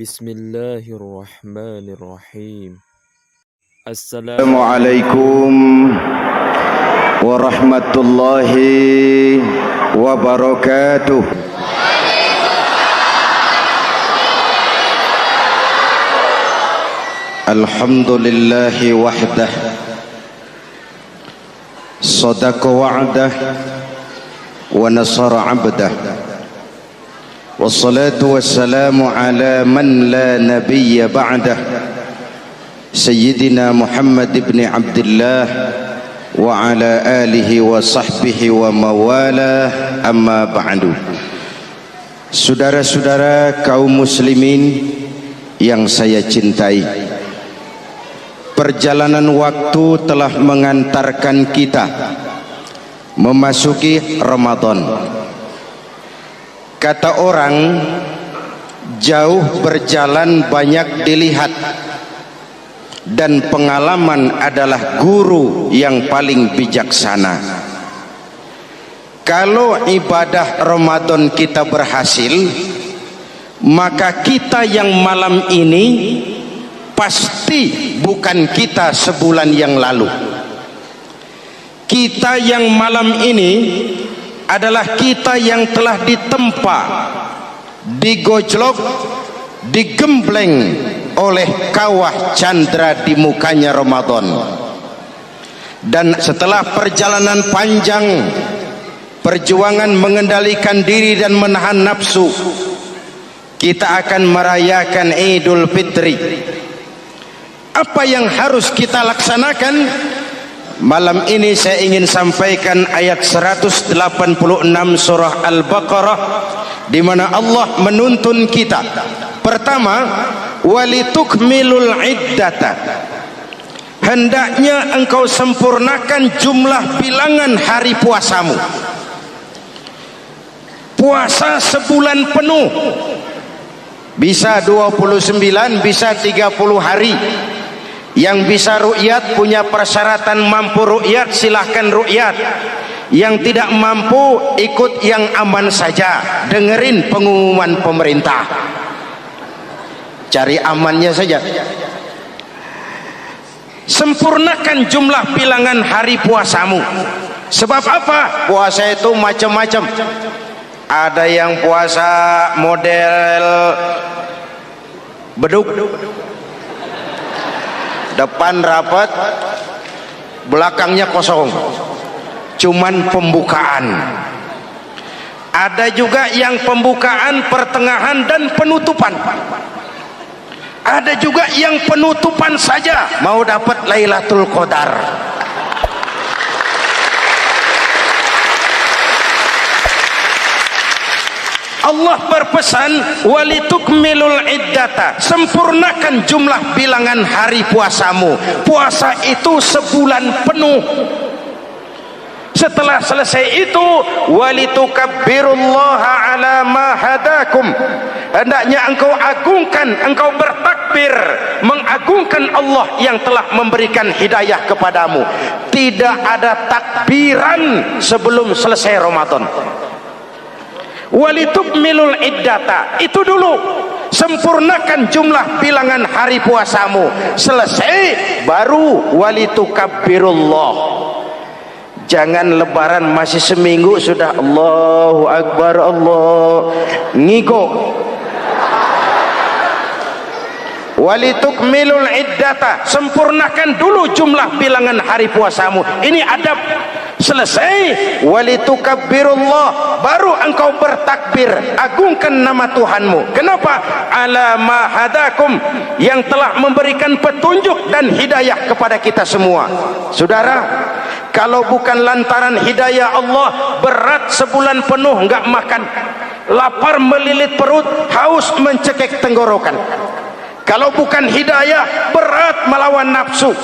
Bismillahirrahmanirrahim. Assalamualaikum warahmatullahi wabarakatuh. Alhamdulillahi wahdah, sadaqa wa'dah wa nasara 'abdah. Wassalatu wassalamu ala man la nabiyya ba'dah, Sayyidina Muhammad ibn Abdullah wa ala alihi wa sahbihi wa mawalah, amma ba'du. Saudara-saudara kaum muslimin yang saya cintai, perjalanan waktu telah mengantarkan kita memasuki Ramadan. Kata orang, jauh berjalan banyak dilihat, dan pengalaman adalah guru yang paling bijaksana. Kalau ibadah Ramadan kita berhasil, maka kita yang malam ini pasti bukan kita sebulan yang lalu. Kita yang malam ini adalah kita yang telah ditempa, digojlok, digembleng oleh kawah candra di mukanya Ramadan. Dan setelah perjalanan panjang, perjuangan mengendalikan diri dan menahan nafsu, kita akan merayakan Idul Fitri. Apa yang harus kita laksanakan? Malam ini saya ingin sampaikan ayat 186 surah Al-Baqarah, di mana Allah menuntun kita. Pertama, walitukmilul iddata, hendaknya engkau sempurnakan jumlah bilangan hari puasamu. Puasa sebulan penuh, bisa 29, bisa 30 hari. Yang bisa ru'yat, punya persyaratan mampu ru'yat, silahkan ru'yat. Yang tidak mampu, ikut yang aman saja, dengerin pengumuman pemerintah, cari amannya saja. Sempurnakan jumlah bilangan hari puasamu. Sebab apa? Puasa itu macam-macam. Ada yang puasa model beduk, depan rapat, belakangnya kosong, cuman pembukaan. Ada juga yang pembukaan, pertengahan, dan penutupan. Ada juga yang penutupan saja, mau dapat Lailatul Qadar. Allah berpesan, walitukmilul iddata, sempurnakan jumlah bilangan hari puasamu. Puasa itu sebulan penuh. Setelah selesai itu, walitukabbirullaha ala ma hadakum, hendaknya engkau agungkan, engkau bertakbir, mengagungkan Allah yang telah memberikan hidayah kepadamu. Tidak ada takbiran sebelum selesai Ramadan. Walitukmilul iddata, itu dulu, sempurnakan jumlah bilangan hari puasamu. Selesai baru walitukabbirullah. Jangan lebaran masih seminggu sudah Allahu Akbar, Allah ngigo. Walitukmilul iddata, sempurnakan dulu jumlah bilangan hari puasamu. Ini adab. Selesai, walitukabbirullah, baru engkau bertakbir, agungkan nama Tuhanmu. Kenapa? Ala ma hadakum, yang telah memberikan petunjuk dan hidayah kepada kita semua. Saudara, kalau bukan lantaran hidayah Allah, berat sebulan penuh enggak makan, lapar melilit perut, haus mencekik tenggorokan. Kalau bukan hidayah, berat melawan nafsu.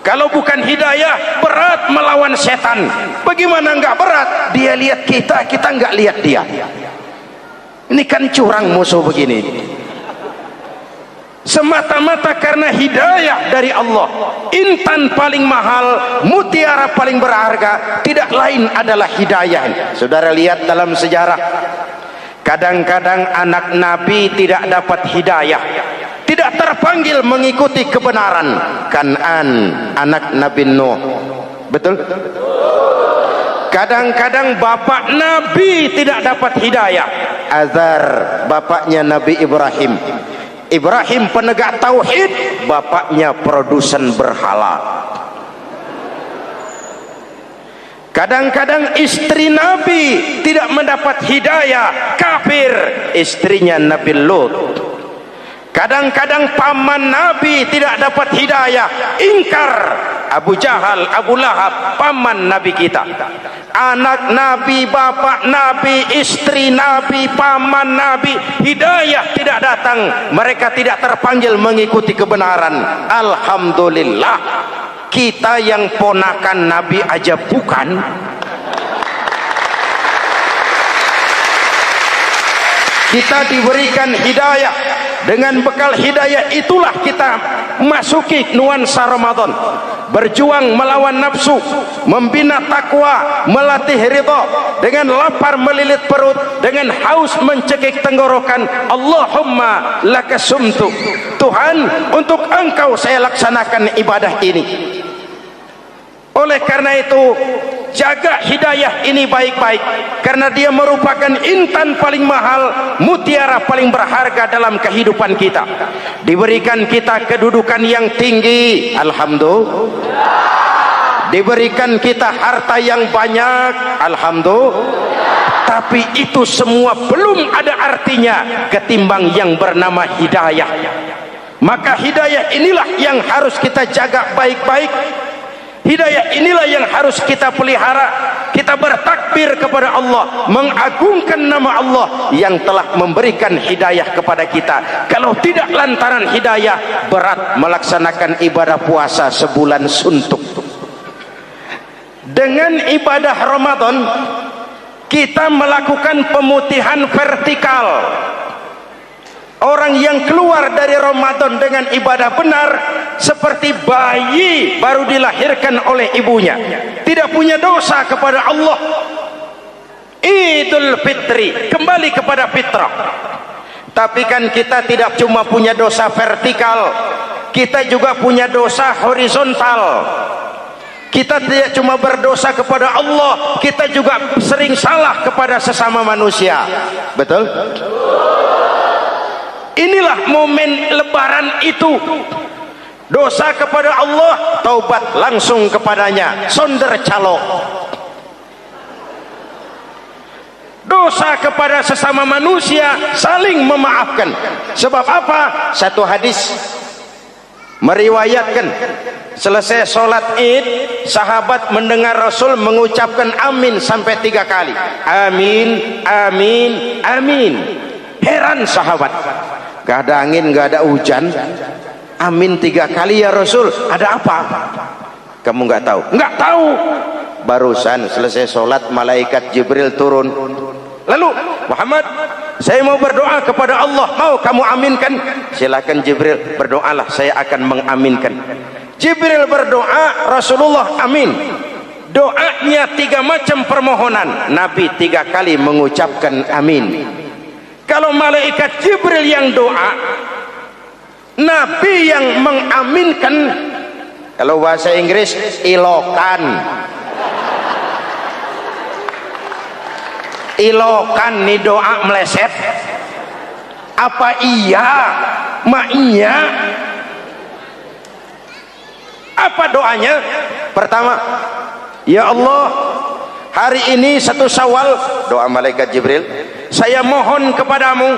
Kalau bukan hidayah, berat melawan setan. Bagaimana enggak berat? Dia lihat kita, kita enggak lihat dia. Ini kan curang musuh begini. Semata-mata karena hidayah dari Allah. Intan paling mahal, mutiara paling berharga, tidak lain adalah hidayah. Saudara lihat dalam sejarah, Kadang-kadang anak Nabi tidak dapat hidayah, tidak terpanggil mengikuti kebenaran. Kan'an anak Nabi Nuh, betul? Kadang-kadang bapak Nabi tidak dapat hidayah. Azar bapaknya Nabi Ibrahim. Ibrahim penegak tauhid, bapaknya produsen berhala. Kadang-kadang istri Nabi tidak mendapat hidayah, kafir, istrinya Nabi Lut. Kadang-kadang paman Nabi tidak dapat hidayah, ingkar, Abu Jahal, Abu Lahab, paman Nabi kita. Anak Nabi, bapak Nabi, istri Nabi, paman Nabi, hidayah tidak datang, mereka tidak terpanggil mengikuti kebenaran. Alhamdulillah, kita yang ponakan Nabi aja bukan, kita diberikan hidayah. Dengan bekal hidayah itulah kita masuki nuansa Ramadan, berjuang melawan nafsu, membina takwa, melatih ridha, dengan lapar melilit perut, dengan haus mencekik tenggorokan. Allahumma lakasumtu, Tuhan, untuk Engkau saya laksanakan ibadah ini. Oleh karena itu, jaga hidayah ini baik-baik, karena dia merupakan intan paling mahal, mutiara paling berharga dalam kehidupan kita. Diberikan kita kedudukan yang tinggi, alhamdulillah. Diberikan kita harta yang banyak, alhamdulillah. Tapi itu semua belum ada artinya ketimbang yang bernama hidayah. Maka hidayah inilah yang harus kita jaga baik-baik. Hidayah inilah yang harus kita pelihara. Kita bertakbir kepada Allah, mengagungkan nama Allah yang telah memberikan hidayah kepada kita. Kalau tidak lantaran hidayah, berat melaksanakan ibadah puasa sebulan suntuk. Dengan ibadah Ramadan, kita melakukan pemutihan vertikal. Orang yang keluar dari Ramadan dengan ibadah benar seperti bayi baru dilahirkan oleh ibunya, tidak punya dosa kepada Allah. Idul Fitri, kembali kepada fitrah. Tapi kan kita tidak cuma punya dosa vertikal, kita juga punya dosa horizontal. Kita tidak cuma berdosa kepada Allah, kita juga sering salah kepada sesama manusia. Betul? Inilah momen lebaran itu. Dosa kepada Allah, taubat langsung kepadanya, sonder calok. Dosa kepada sesama manusia, saling memaafkan. Sebab apa? Satu hadis meriwayatkan, selesai sholat id, sahabat mendengar Rasul mengucapkan amin sampai 3 kali. Amin, amin, amin. Heran sahabat, gak ada angin, gak ada hujan, amin 3 kali ya Rasul, ada apa? Kamu gak tahu? Gak tahu. Barusan selesai sholat, malaikat Jibril turun. Lalu, Muhammad, saya mau berdoa kepada Allah, mau kamu aminkan? Silakan Jibril, berdoalah, saya akan mengaminkan. Jibril berdoa, Rasulullah amin. Doanya 3 macam permohonan, Nabi 3 kali mengucapkan amin. Kalau malaikat Jibril yang doa, Nabi yang mengaminkan. Kalau bahasa Inggris, ilokan. Ilokan nih doa meleset. Apa iya? Ma iya? Apa doanya? Pertama, ya Allah, hari ini 1 Syawal, doa malaikat Jibril, saya mohon kepadamu,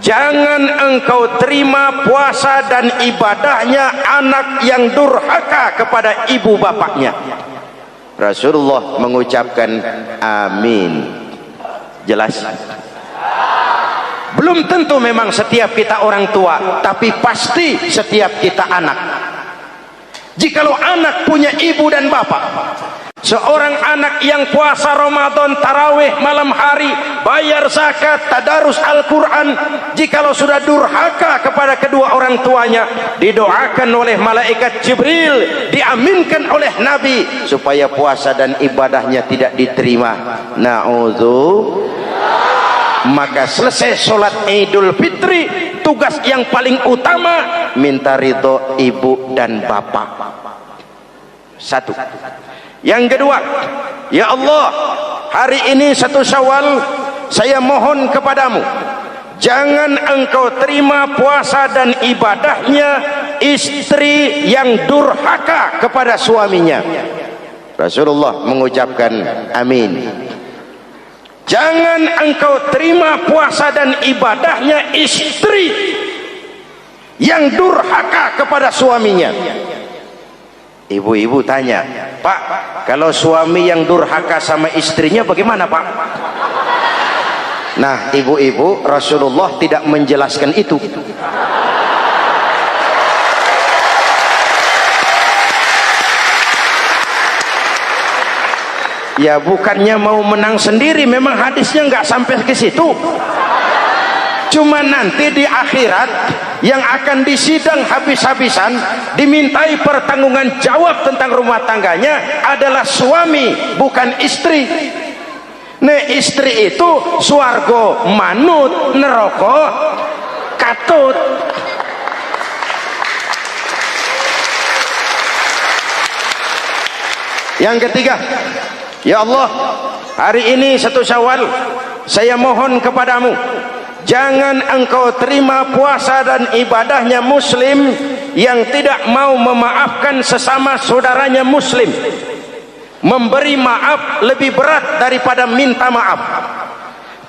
jangan engkau terima puasa dan ibadahnya anak yang durhaka kepada ibu bapaknya. Rasulullah mengucapkan amin. Jelas? Belum tentu memang setiap kita orang tua, tapi pasti setiap kita anak. Jikalau anak punya ibu dan bapak, seorang anak yang puasa Ramadan, tarawih malam hari, bayar zakat, tadarus Al-Quran, jikalau sudah durhaka kepada kedua orang tuanya, didoakan oleh malaikat Jibril, diaminkan oleh Nabi supaya puasa dan ibadahnya tidak diterima. Na'udzu. maka selesai sholat Idul Fitri, tugas yang paling utama minta ridho ibu dan bapak. Satu. Yang kedua, ya Allah, hari ini 1 Syawal, saya mohon kepadamu, jangan engkau terima puasa dan ibadahnya istri yang durhaka kepada suaminya. Rasulullah mengucapkan amin. Jangan engkau terima puasa dan ibadahnya istri yang durhaka kepada suaminya. Ibu-ibu tanya, Pak, kalau suami yang durhaka sama istrinya bagaimana, Pak? Nah, ibu-ibu, Rasulullah tidak menjelaskan itu. Ya bukannya mau menang sendiri, memang hadisnya nggak sampai ke situ. Cuma nanti di akhirat yang akan disidang habis-habisan, dimintai pertanggungan jawab tentang rumah tangganya adalah suami, bukan istri. Nah, istri itu swarga manut, neraka katut. Yang ketiga, ya Allah, hari ini 1 Syawal, saya mohon kepadamu, jangan engkau terima puasa dan ibadahnya muslim yang tidak mau memaafkan sesama saudaranya muslim. Memberi maaf lebih berat daripada minta maaf,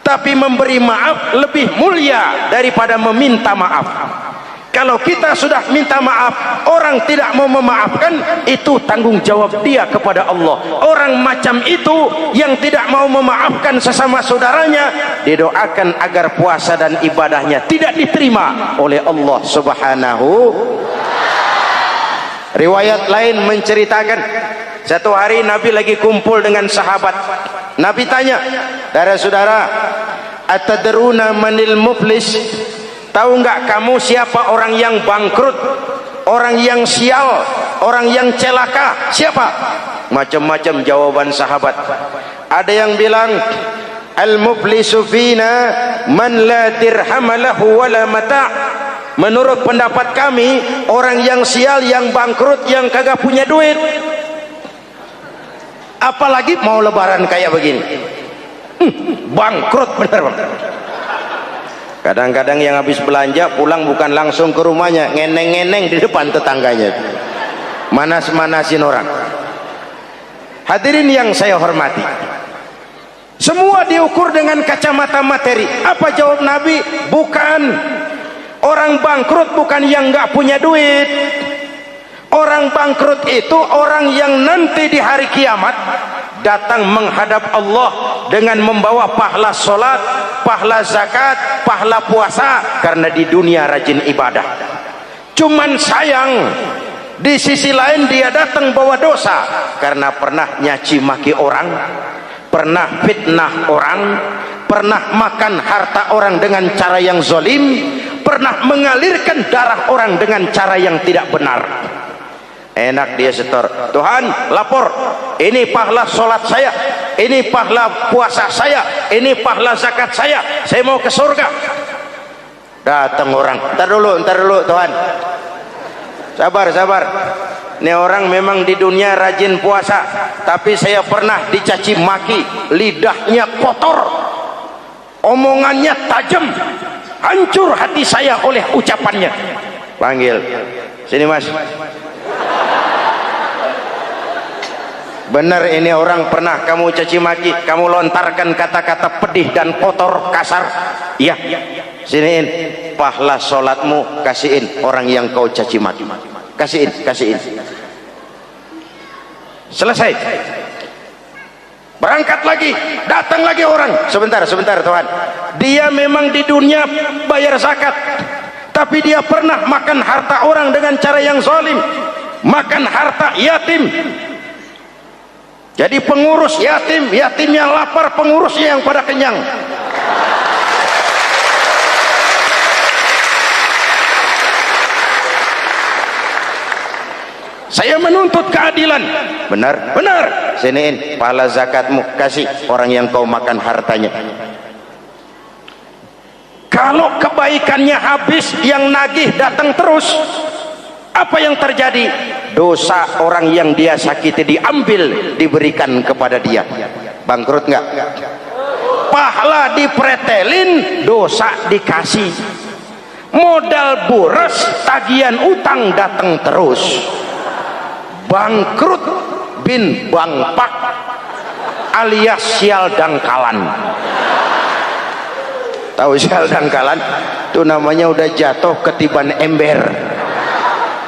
tapi memberi maaf lebih mulia daripada meminta maaf. Kalau kita sudah minta maaf, orang tidak mau memaafkan, itu tanggung jawab dia kepada Allah. Orang macam itu yang tidak mau memaafkan sesama saudaranya, didoakan agar puasa dan ibadahnya tidak diterima oleh Allah Subhanahu. Riwayat lain menceritakan, satu hari Nabi lagi kumpul dengan sahabat. Nabi tanya, saudara-saudara, atadruna manil muflis? Tahu nggak kamu siapa orang yang bangkrut, orang yang sial, orang yang celaka? Siapa? Macam-macam jawaban sahabat. Ada yang bilang, al-muflisu fina man la dirham lahu wala mata'. Menurut pendapat kami, orang yang sial, yang bangkrut, yang kagak punya duit. Apalagi mau lebaran kayak begini, bangkrut bener, Bang. Kadang-kadang yang habis belanja pulang bukan langsung ke rumahnya, ngeneng-ngeneng di depan tetangganya, manas-manasin orang. Hadirin yang saya hormati, semua diukur dengan kacamata materi. Apa jawab Nabi? Bukan. Orang bangkrut bukan yang nggak punya duit. Orang bangkrut itu orang yang nanti di hari kiamat datang menghadap Allah dengan membawa pahala sholat, pahala zakat, pahala puasa, karena di dunia rajin ibadah. Cuman sayang, di sisi lain dia datang bawa dosa karena pernah nyaci maki orang, pernah fitnah orang, pernah makan harta orang dengan cara yang zolim, pernah mengalirkan darah orang dengan cara yang tidak benar. Enak dia setor, Tuhan lapor, ini pahala sholat saya, ini pahala puasa saya, ini pahala zakat saya mau ke surga. Datang orang, ntar dulu Tuhan, sabar. Ini orang memang di dunia rajin puasa, tapi saya pernah dicaci maki, lidahnya kotor, omongannya tajam, hancur hati saya oleh ucapannya. Panggil sini, Mas. Benar ini orang pernah kamu caci maki, kamu lontarkan kata-kata pedih dan kotor, kasar? Iya. Siniin pahala sholatmu, kasihin orang yang kau caci maki, kasihin. Selesai. Berangkat lagi, datang lagi orang. Sebentar Tuhan, dia memang di dunia bayar zakat, tapi dia pernah makan harta orang dengan cara yang zalim, makan harta yatim. Jadi pengurus yatimnya lapar, pengurusnya yang pada kenyang. Saya menuntut keadilan. Benar. Siniin pahala zakatmu, kasih orang yang kau makan hartanya. Kalau kebaikannya habis, yang nagih datang terus, apa yang terjadi? Dosa orang yang dia sakiti diambil, diberikan kepada dia. Bangkrut nggak? Pahala dipretelin, dosa dikasih. Modal boros, tagihan utang datang terus. Bangkrut bin bangpak alias sial dangkalan. Tahu sial dangkalan? Itu namanya udah jatuh ketiban ember.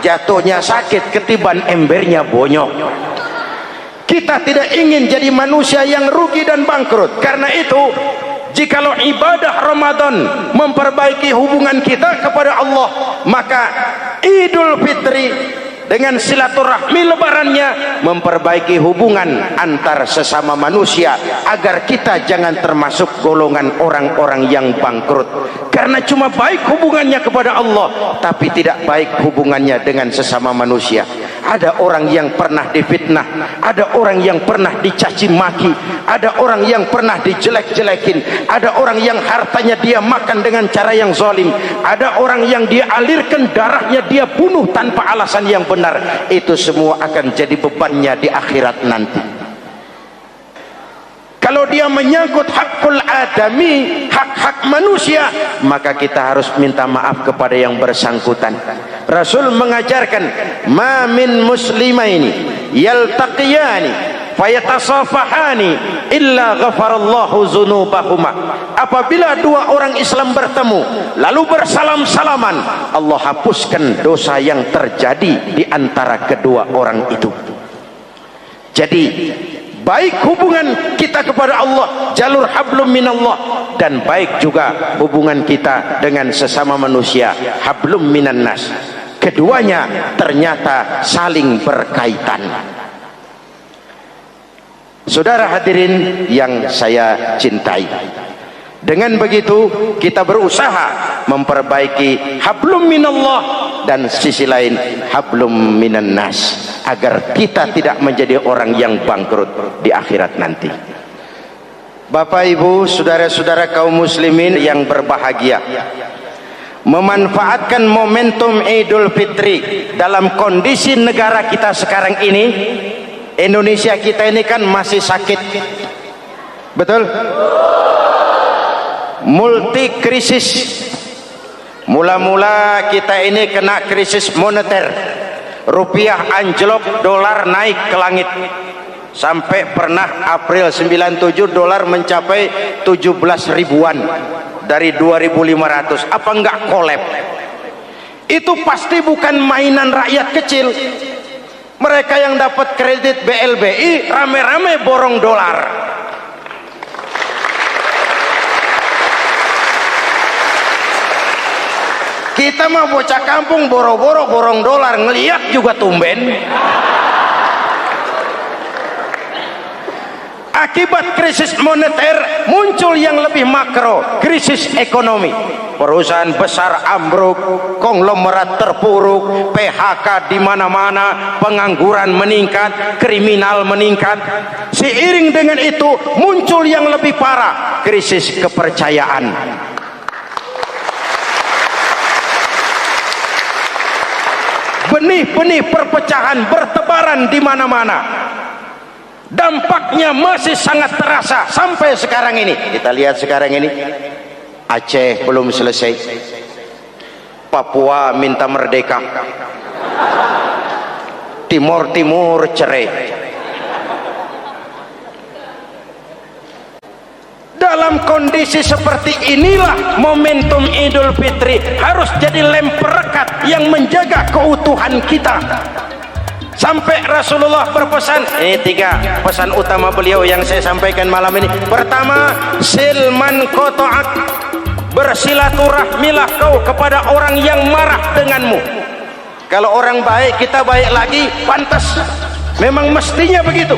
Jatuhnya sakit, ketiban embernya bonyok. Kita tidak ingin jadi manusia yang rugi dan bangkrut. Karena itu, jikalau ibadah Ramadan memperbaiki hubungan kita kepada Allah, maka Idul Fitri dengan silaturahmi lebarannya memperbaiki hubungan antar sesama manusia, agar kita jangan termasuk golongan orang-orang yang bangkrut. Karena cuma baik hubungannya kepada Allah, tapi tidak baik hubungannya dengan sesama manusia. Ada orang yang pernah difitnah, ada orang yang pernah dicaci maki, ada orang yang pernah dijelek-jelekin, ada orang yang hartanya dia makan dengan cara yang zalim, ada orang yang dia alirkan darahnya, dia bunuh tanpa alasan yang benar. Itu semua akan jadi bebannya di akhirat nanti. Kalau dia menyangkut hakul adami, hak-hak manusia, maka kita harus minta maaf kepada yang bersangkutan. Rasul mengajarkan, ma min muslimaini yaltaqiyani fayatasafahani illa ghafarallahu dzunubahuma. Apabila dua orang Islam bertemu lalu bersalam-salaman, Allah hapuskan dosa yang terjadi di antara kedua orang itu. Jadi baik hubungan kita kepada Allah, jalur hablum minallah, dan baik juga hubungan kita dengan sesama manusia, hablum minan nas. Keduanya ternyata saling berkaitan. Saudara hadirin yang saya cintai, dengan begitu kita berusaha memperbaiki hablum minallah dan sisi lain hablum minan nas, agar kita tidak menjadi orang yang bangkrut di akhirat nanti. Bapak Ibu, saudara-saudara kaum muslimin yang berbahagia, memanfaatkan momentum Idul Fitri dalam kondisi negara kita sekarang ini. Indonesia kita ini kan masih sakit, betul? Multi krisis. Mula-mula kita ini kena krisis moneter, rupiah anjlok, dolar naik ke langit, sampai pernah April 97 dolar mencapai 17 ribuan dari 2.500. Apa enggak kolab? Itu pasti bukan mainan rakyat kecil. Mereka yang dapat kredit BLBI rame-rame borong dolar. Kita mah bocah kampung boro-boro borong dolar, ngeliat juga tumben. Akibat krisis moneter muncul yang lebih makro, krisis ekonomi. Perusahaan besar ambruk, konglomerat terpuruk, PHK di mana-mana, pengangguran meningkat, kriminal meningkat. Seiring dengan itu muncul yang lebih parah, krisis kepercayaan. Benih-benih perpecahan bertebaran di mana-mana. Dampaknya masih sangat terasa sampai sekarang ini. Kita lihat sekarang ini, Aceh belum selesai, Papua minta merdeka, Timur Timur cerai. Dalam kondisi seperti inilah momentum Idul Fitri harus jadi lem perekat yang menjaga keutuhan kita. Sampai Rasulullah berpesan, ini 3 pesan utama beliau yang saya sampaikan malam ini. Pertama, silman qata'ak, bersilaturahmilah kau kepada orang yang marah denganmu. Kalau orang baik kita baik lagi, pantas, memang mestinya begitu.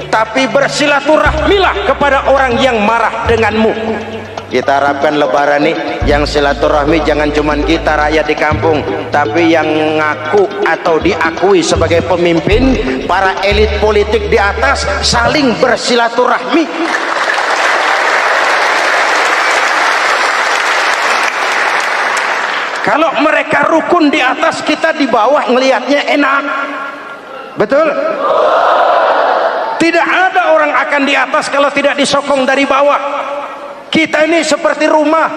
Tapi bersilaturahmilah kepada orang yang marah denganmu. Kita harapkan lebaran nih yang silaturahmi jangan cuman kita rakyat di kampung, tapi yang ngaku atau diakui sebagai pemimpin, para elit politik di atas saling bersilaturahmi. Kalau mereka rukun di atas, kita di bawah ngelihatnya enak. Betul? Tidak ada orang akan di atas kalau tidak disokong dari bawah. Kita ini seperti rumah,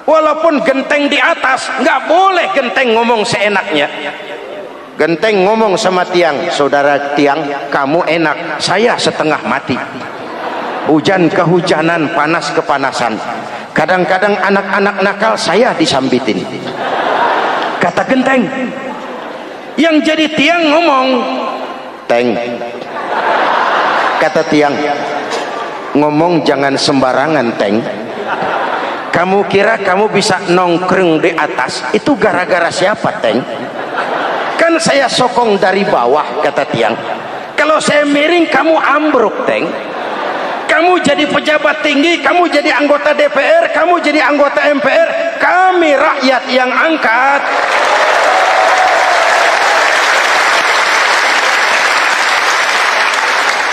walaupun genteng di atas, nggak boleh genteng ngomong seenaknya. Genteng ngomong sama tiang, saudara tiang, kamu enak, saya setengah mati. Hujan kehujanan, panas kepanasan. Kadang-kadang anak-anak nakal saya disambitin. Kata genteng. Yang jadi tiang ngomong, teng. Kata tiang, ngomong jangan sembarangan, teng. Kamu kira kamu bisa nongkrong di atas, itu gara-gara siapa, teng? Kan saya sokong dari bawah, kata tiang. Kalau saya miring, kamu ambruk, teng. Kamu jadi pejabat tinggi, kamu jadi anggota DPR, kamu jadi anggota MPR, kami rakyat yang angkat.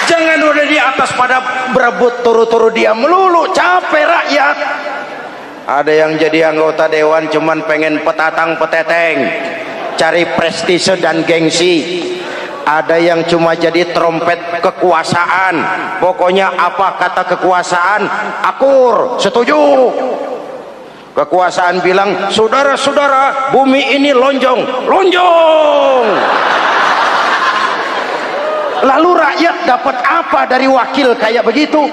Jangan udah di atas pada berebut turu-turu dia melulu, capek rakyat. Ada yang jadi anggota dewan cuman pengen petatang peteteng, cari prestise dan gengsi. Ada yang cuma jadi trompet kekuasaan, pokoknya apa kata kekuasaan akur, setuju. Kekuasaan bilang, saudara-saudara, bumi ini lonjong, lonjong. Lalu rakyat dapat apa dari wakil kayak begitu?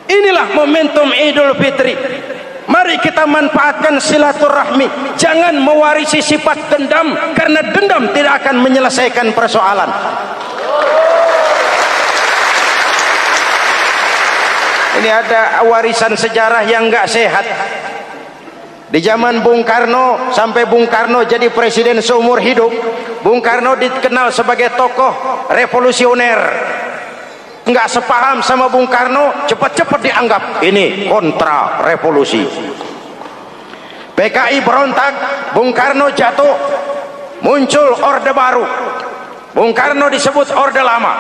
Inilah momentum Idul Fitri. Mari kita manfaatkan silaturahmi. Jangan mewarisi sifat dendam, karena dendam tidak akan menyelesaikan persoalan. Ini ada warisan sejarah yang nggak sehat. Di zaman Bung Karno, sampai Bung Karno jadi presiden seumur hidup, Bung Karno dikenal sebagai tokoh revolusioner. Nggak sepaham sama Bung Karno, cepat-cepat dianggap ini kontra revolusi. PKI berontak, Bung Karno jatuh, muncul orde baru. Bung Karno disebut orde lama.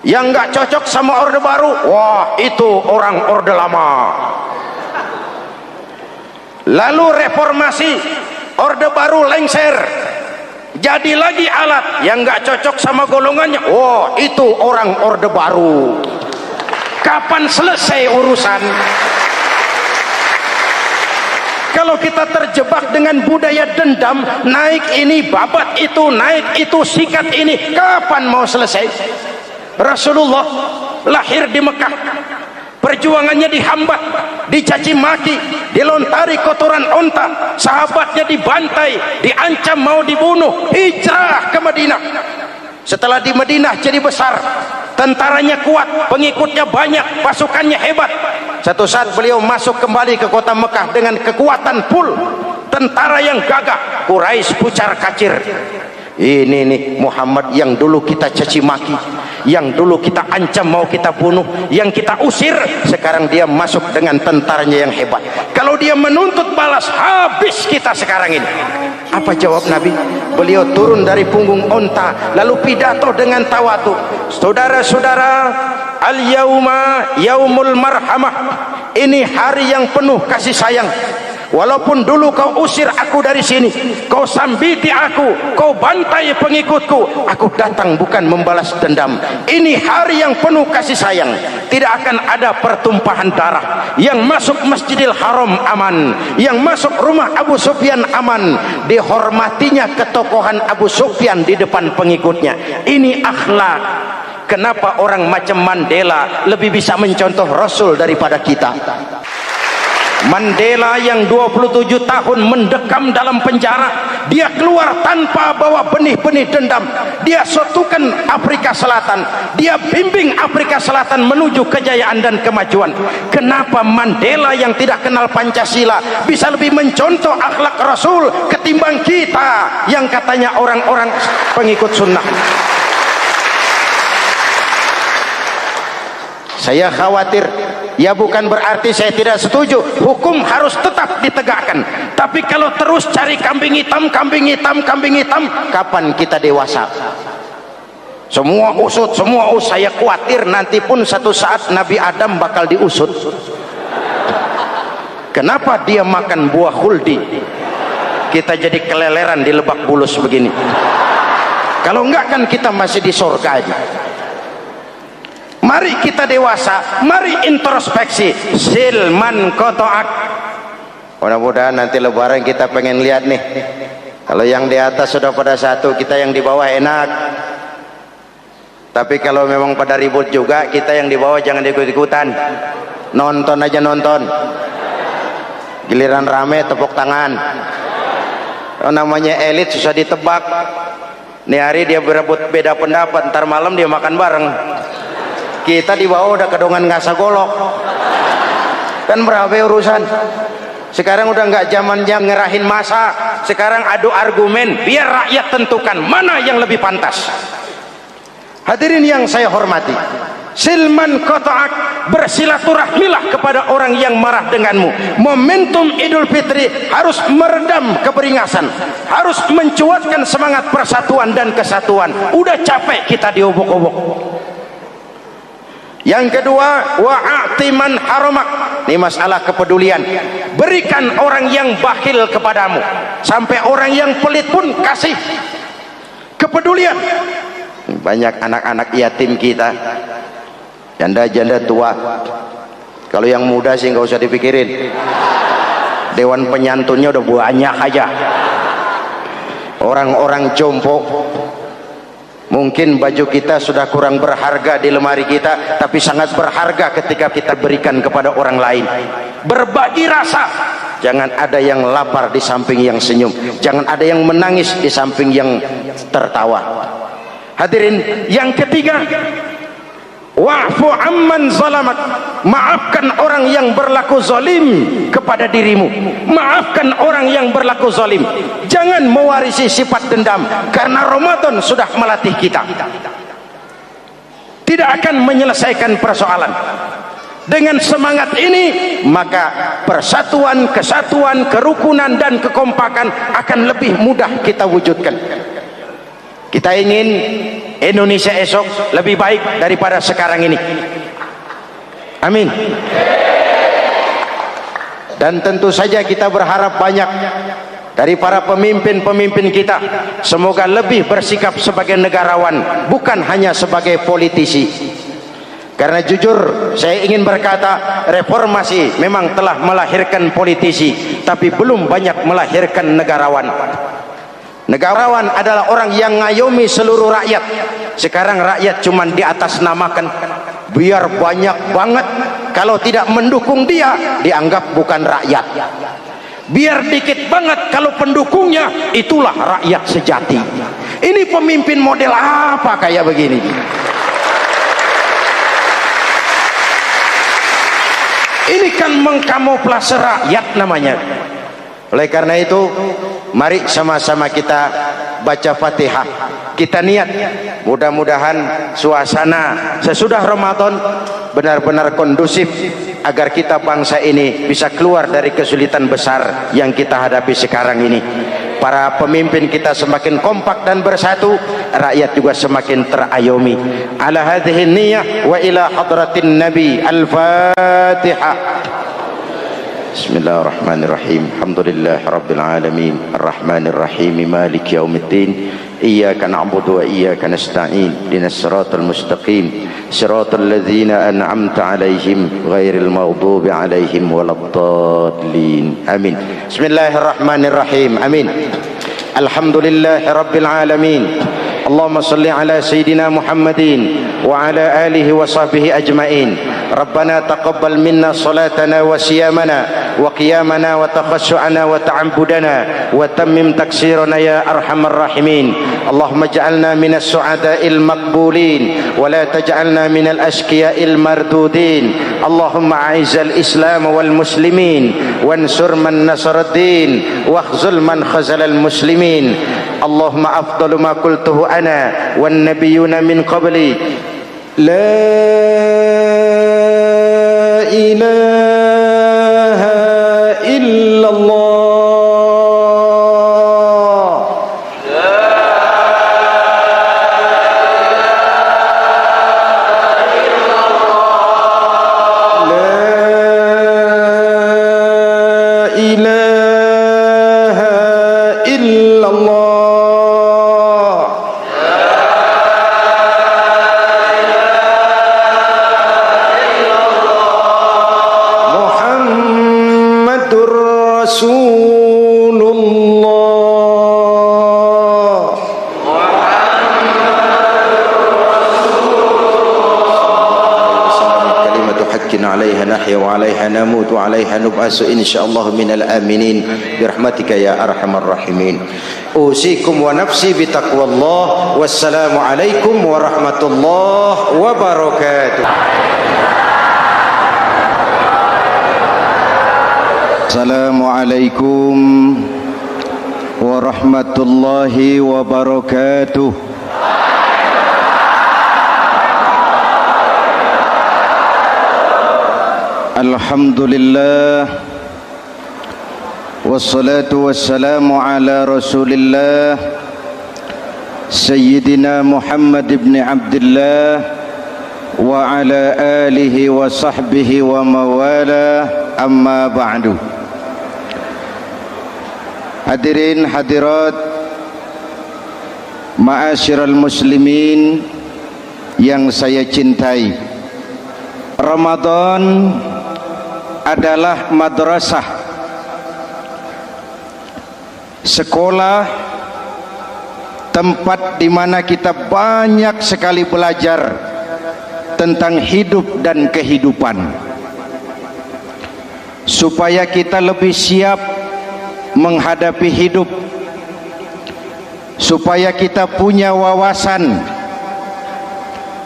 Yang nggak cocok sama orde baru, wah itu orang orde lama. Lalu reformasi, orde baru lengser, jadi lagi alat yang nggak cocok sama golongannya, wah itu orang orde baru. Kapan selesai urusan? Kalau kita terjebak dengan budaya dendam, naik ini babat itu, naik itu sikat ini, kapan mau selesai? Rasulullah lahir di Mekah, perjuangannya dihambat, dicaci maki, dilontari kotoran onta, sahabatnya dibantai, diancam mau dibunuh, hijrah ke Madinah. Setelah di Madinah jadi besar, tentaranya kuat, pengikutnya banyak, pasukannya hebat. Satu saat beliau masuk kembali ke kota Mekah dengan kekuatan full, tentara yang gagah, Quraisy pucar kacir. Ini nih Muhammad yang dulu kita caci maki, yang dulu kita ancam mau kita bunuh, yang kita usir, sekarang dia masuk dengan tentaranya yang hebat. Kalau dia menuntut balas, habis kita sekarang ini. Apa jawab Nabi? Beliau turun dari punggung onta, lalu pidato dengan tawadu. Saudara-saudara, al-yauma yaumul marhamah. Ini hari yang penuh kasih sayang. Walaupun dulu kau usir aku dari sini, kau sambiti aku, kau bantai pengikutku, aku datang bukan membalas dendam. Ini hari yang penuh kasih sayang. Tidak akan ada pertumpahan darah. Yang masuk Masjidil Haram aman, yang masuk rumah Abu Sufyan aman, dihormatinya ketokohan Abu Sufyan di depan pengikutnya. Ini akhlak. Kenapa orang macam Mandela lebih bisa mencontoh Rasul daripada kita? Mandela yang 27 tahun mendekam dalam penjara, dia keluar tanpa bawa benih-benih dendam. Dia satukan Afrika Selatan, dia bimbing Afrika Selatan menuju kejayaan dan kemajuan. Kenapa Mandela yang tidak kenal Pancasila bisa lebih mencontoh akhlak Rasul ketimbang kita yang katanya orang-orang pengikut sunnah? Saya khawatir, ya bukan berarti saya tidak setuju, hukum harus tetap ditegakkan. Tapi kalau terus cari kambing hitam, kambing hitam, kambing hitam, kapan kita dewasa? Semua usut, saya khawatir nanti pun satu saat Nabi Adam bakal diusut. Kenapa dia makan buah khuldi? Kita jadi keleleran di Lebak Bulus begini. Kalau enggak kan kita masih di surga aja. Mari kita dewasa, mari introspeksi. Silman kotoak. Mudah-mudahan nanti lebaran kita pengen lihat nih. Kalau yang di atas sudah pada satu, kita yang di bawah enak. Tapi kalau memang pada ribut juga, kita yang di bawah jangan ikut-ikutan. Nonton aja nonton. Giliran rame tepuk tangan. Namanya elit susah ditebak. Nih hari dia berebut beda pendapat, ntar malam dia makan bareng. Kita di bawah udah kedongan ngasa golok. Kan berapa urusan? Sekarang udah nggak zamannya ngerahin masa. Sekarang adu argumen, biar rakyat tentukan mana yang lebih pantas. Hadirin yang saya hormati, silman qata'ak, bersilaturahmilah kepada orang yang marah denganmu. Momentum Idul Fitri harus meredam keberingasan, harus mencuatkan semangat persatuan dan kesatuan. Udah capek kita diobok-obok. Yang kedua, wa'atiman haramak. Ini masalah kepedulian. Berikan orang yang bakhil kepadamu, sampai orang yang pelit pun kasih. Kepedulian. Banyak anak-anak yatim kita, janda-janda tua. Kalau yang muda sih nggak usah dipikirin, dewan penyantunnya udah banyak aja. Orang-orang jompo, mungkin baju kita sudah kurang berharga di lemari kita, tapi sangat berharga ketika kita berikan kepada orang lain. Berbagi rasa. Jangan ada yang lapar di samping yang senyum, jangan ada yang menangis di samping yang tertawa. Hadirin yang ketiga, wa'fu amman zalamak. Maafkan orang yang berlaku zalim kepada dirimu. Maafkan orang yang berlaku zalim. Jangan mewarisi sifat dendam, karena Ramadan sudah melatih kita. Tidak akan menyelesaikan persoalan. Dengan semangat ini, maka persatuan, kesatuan, kerukunan dan kekompakan akan lebih mudah kita wujudkan. Kita ingin Indonesia esok lebih baik daripada sekarang ini. Amin. Dan tentu saja kita berharap banyak dari para pemimpin-pemimpin kita. Semoga lebih bersikap sebagai negarawan, bukan hanya sebagai politisi. Karena jujur saya ingin berkata, reformasi memang telah melahirkan politisi, tapi belum banyak melahirkan negarawan. Negarawan adalah orang yang ngayomi seluruh rakyat. Sekarang rakyat cuma di atas namakan, biar banyak banget. Kalau tidak mendukung dia, dianggap bukan rakyat. Biar dikit banget, kalau pendukungnya, itulah rakyat sejati. Ini pemimpin model apa kayak begini? Ini kan mengkamuflase rakyat namanya. Oleh karena itu, mari sama-sama kita baca Fatihah. Kita niat, mudah-mudahan suasana sesudah Ramadan benar-benar kondusif, agar kita bangsa ini bisa keluar dari kesulitan besar yang kita hadapi sekarang ini. Para pemimpin kita semakin kompak dan bersatu, rakyat juga semakin terayomi. Ala hadhihi niyyah wa ila hadratin nabi. Al-Fatihah. Bismillahirrahmanirrahim. Alhamdulillahi rabbil alamin, arrahmanir rahim, maliki yaumiddin. Iyyaka na'budu wa iyyaka nasta'in. Ihdinas siratal mustaqim, siratal ladzina an'amta 'alaihim ghairil maghdubi 'alaihim waladdallin. Amin. Bismillahirrahmanirrahim. Amin. Alhamdulillahi rabbil alamin. Allahumma salli ala sayyidina Muhammadin wa ala alihi wa sahbihi ajma'in. Rabbana taqabbal minna salatana wa siyamana wa qiyamana wa takhassu'ana wa ta'abbudana wa tammim taksirana ya arhamar rahimin. Allahumma ij'alna minas su'ada'il maqbulin wa la taj'alna minal ashqiya'il mardudin. Allahumma a'izzal islam wal muslimin wansur man nasaraddin wakhzul man khazalal muslimin. Allahumma afdalu ma qultuhu ana wan nabiyyuna min qabli. La ilaha illallah. La 'alaiha nahya wa 'alaiha namut wa 'alaiha nub'atsu insyaallah minal aminin birahmatika ya arhamar rahimin. Usikum wa nafsi bitaqwallah. Wassalamu alaikum warahmatullahi wabarakatuh. Assalamualaikum warahmatullahi wabarakatuh. Alhamdulillah wassalatu wassalamu ala Rasulillah Sayyidina Muhammad ibn Abdullah wa ala alihi wa sahbihi wa mawala, amma ba'du. Hadirin hadirat ma'asyiral muslimin yang saya cintai, Ramadan adalah madrasah, sekolah, tempat di mana kita banyak sekali belajar tentang hidup dan kehidupan, supaya kita lebih siap menghadapi hidup, supaya kita punya wawasan,